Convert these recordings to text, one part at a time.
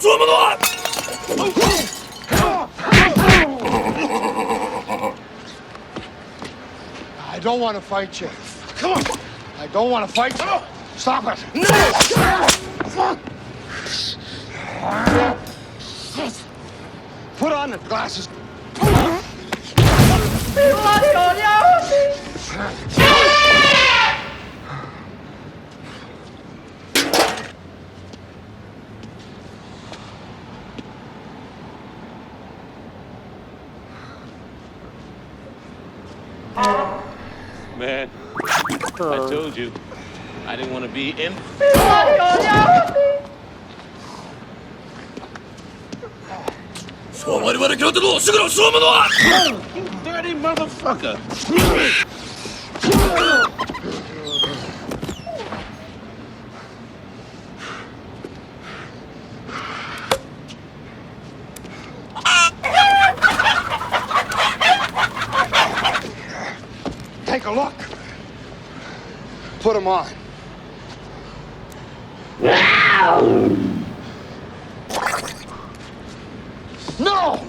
I don't want to fight you. Come on. I don't want to fight you. Stop it. No! Put on the glasses. Man, I told you, I didn't want to be in. You dirty motherfucker! Take a look. Put him on. No!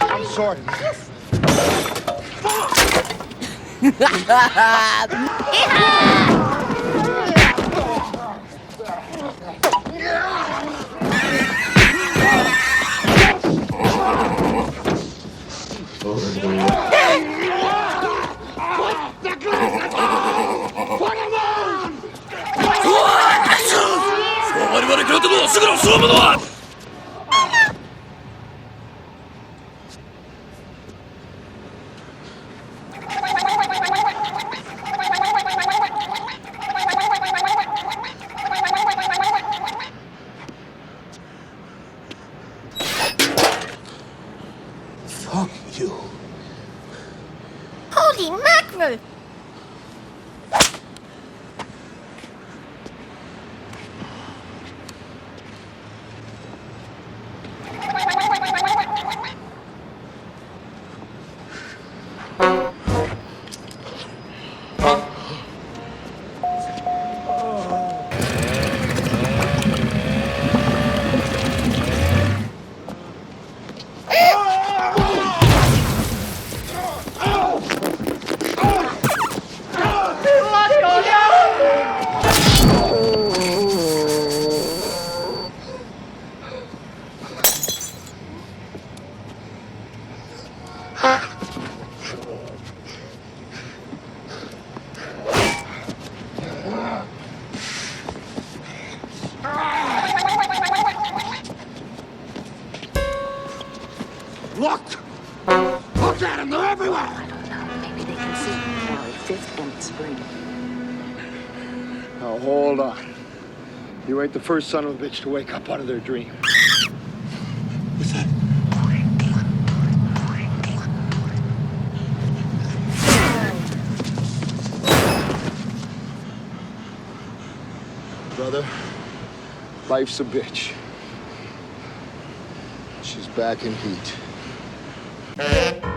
I'm sorry. Fuck you. Holy mackerel! Look! Look at them! They're everywhere! I don't know. Maybe they can see Valley 5th and Spring. Now, hold on. You ain't the first son of a bitch to wake up out of their dream. What's that? brother. Life's a bitch. She's back in heat.